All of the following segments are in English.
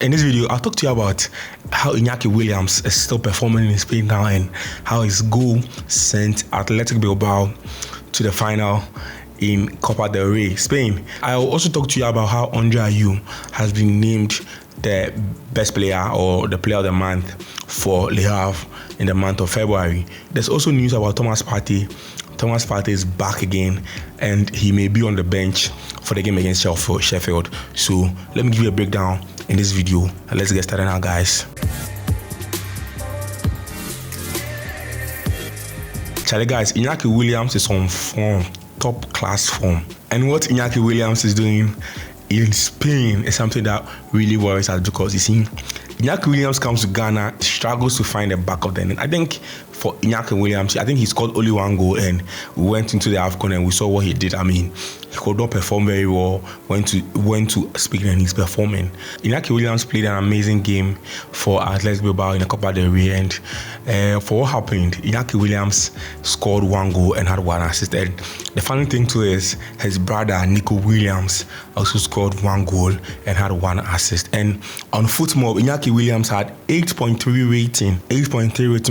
In this video, I'll talk to you about how Inaki Williams is still performing in Spain now and how his goal sent Athletic Bilbao to the final in Copa del Rey, Spain. I'll also talk to you about how Andre Ayew has been named the best player or the player of the month for Le Havre in the month of February. There's also news about Thomas Partey. Thomas Partey is back again and he may be on the bench for the game against Sheffield. So let me give you a breakdown in this video and let's get started now, guys. Charlie, guys, Inaki Williams is on form, top class form, and what Inaki Williams is doing in Spain is something that really worries us, because you see, Inaki Williams comes to Ghana, struggles to find the back of the net. I think for Inaki Williams, I think he scored only one goal and we went into the AFCON and we saw what he did. I mean, he could not perform very well, went to speaking and he's performing. Inaki Williams played an amazing game for Athletic Bilbao in the Copa del Rey, and for what happened, Inaki Williams scored one goal and had one assist. And the funny thing too is his brother Inaki Williams also scored one goal and had one assist. And on FootMob, Inaki Williams had 8.3 rating,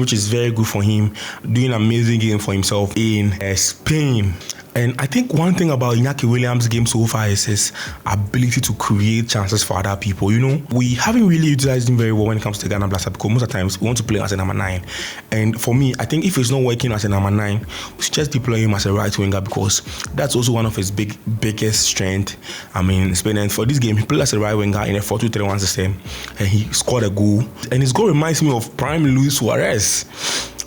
which is very good for him, doing an amazing game for himself in Spain. And I think one thing about Inaki Williams' game so far is his ability to create chances for other people. You know, we haven't really utilized him very well when it comes to Ghana Blaster, because most of the times we want to play as a number 9. And for me, I think if it's not working as a number 9, we should just deploy him as a right winger, because that's also one of his biggest strengths. I mean, Spain. And for this game, he played as a right winger in a 4-2-3-1 system, and he scored a goal. And his goal reminds me of prime Luis Suarez.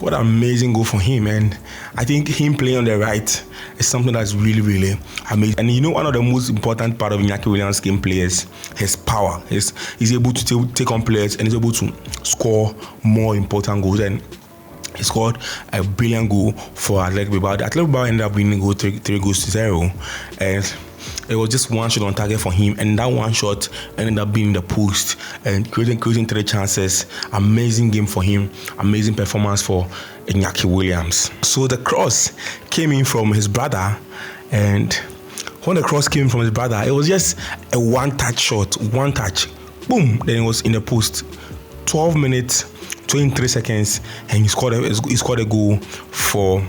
What an amazing goal for him. And I think him playing on the right is something that's really, really amazing. And you know, one of the most important part of Inaki Williams' gameplay is his power. He's able to take on players and he's able to score more important goals. And he scored a brilliant goal for Athletic Bilbao. The Athletic Bilbao ended up winning goal 3-0. And it was just one shot on target for him, and that one shot ended up being the post and creating 3 chances. Amazing game for him, amazing performance for Inaki Williams. So the cross came in from his brother, and when the cross came from his brother, it was just a one-touch shot, boom, then it was in the post. 12 minutes, 23 seconds, and he scored a goal for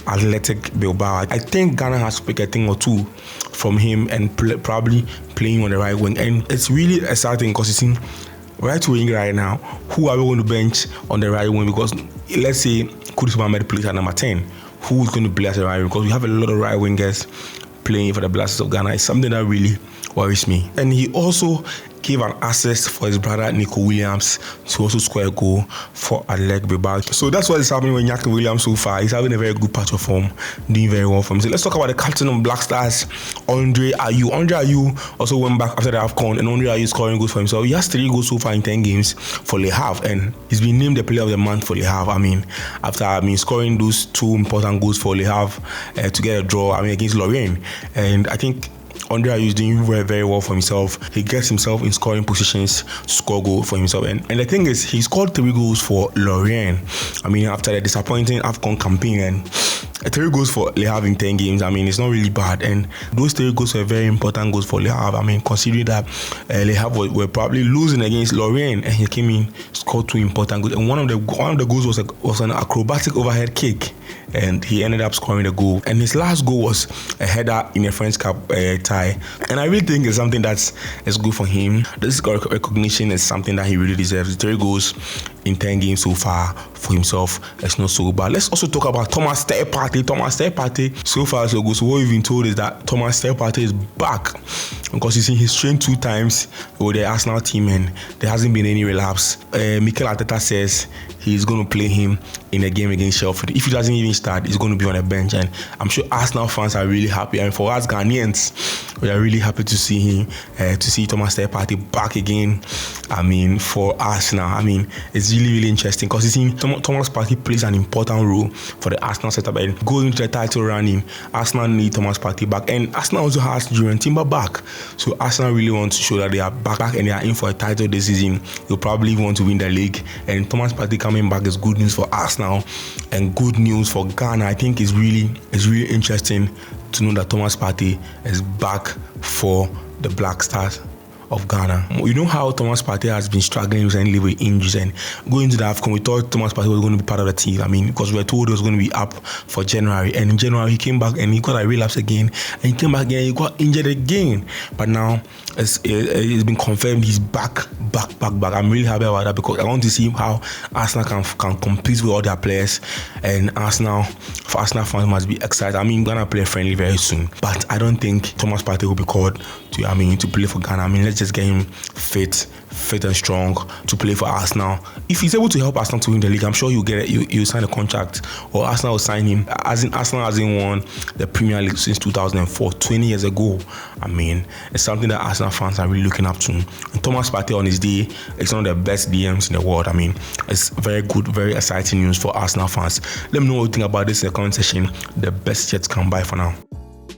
Athletic Bilbao. I think Ghana has to pick a thing or two from him and probably playing on the right wing. And it's really exciting because you see, right wing right now, who are we going to bench on the right wing? Because let's say Kudus Mohamed plays at number 10. Who is going to play as a right wing? Because we have a lot of right wingers playing for the Blasters of Ghana. It's something that really worries me. And he also gave an assist for his brother Inaki Williams to also score a goal for Athletic Bilbao. So that's what is happening with Inaki Williams so far. He's having a very good patch of form, doing very well for him. So let's talk about the captain of Black Stars, Andre Ayew. Andre Ayew also went back after the AFCON, and Andre Ayew scoring goals for himself. He has 3 goals so far in 10 games for Le Havre, and he's been named the player of the month for Le Havre. I mean, after scoring those 2 important goals for Le Havre to get a draw, against Lorient. And I think Andre Ayew is doing very, very well for himself. He gets himself in scoring positions to score goal for himself. And the thing is, he scored 3 goals for Lorient. After the disappointing AFCON campaign, and 3 goals for Le Havre in 10 games. It's not really bad. And those 3 goals were very important goals for Le Havre. Considering that Le Havre were probably losing against Lorient, and he came in, scored 2 important goals. And one of the goals was an acrobatic overhead kick, and he ended up scoring the goal. And his last goal was a header in a French Cup tie. And I really think it's something that's good for him. This recognition is something that he really deserves. 3 goals in 10 games so far for himself. It's not so bad. Let's also talk about Thomas Partey. Thomas Partey, so far so good. So what we've been told is that Thomas Partey is back, because you see, he's trained 2 times with the Arsenal team and there hasn't been any relapse. Mikel Arteta says he's going to play him in a game against Sheffield. If he doesn't even start, he's going to be on a bench, and I'm sure Arsenal fans are really happy. And for us Ghanaians, we are really happy to see him, to see Thomas Partey back again. For Arsenal, it's really, really interesting, because you see, Thomas Partey plays an important role for the Arsenal setup. And going into the title running, Arsenal need Thomas Partey back, and Arsenal also has Jurgen Timber back. So Arsenal really want to show that they are back and they are in for a title this season. They'll probably want to win the league, and Thomas Partey coming back is good news for Arsenal and good news for Ghana. I think it's really interesting to know that Thomas Partey is back for the Black Stars of Ghana. You know how Thomas Partey has been struggling recently with injuries, and going to the AFCON, we thought Thomas Partey was going to be part of the team. I mean, because we were told he was going to be up for January, and in January he came back and he got a relapse again, and he came back again and he got injured again. But now it's been confirmed he's back. I'm really happy about that because I want to see how Arsenal can compete with all their players, and Arsenal fans must be excited. I mean, Ghana play friendly very soon, but I don't think Thomas Partey will be called to play for Ghana. I mean, let's just get him fit and strong to play for Arsenal. If he's able to help Arsenal to win the league, I'm sure he'll sign a contract, or Arsenal will sign him. As in, Arsenal hasn't won the Premier League since 2004, 20 years ago. I mean, it's something that Arsenal fans are really looking up to. And Thomas Partey on his day is one of the best DMs in the world. I mean, it's very good, very exciting news for Arsenal fans. Let me know what you think about this in the comment section. The best yet come by for now.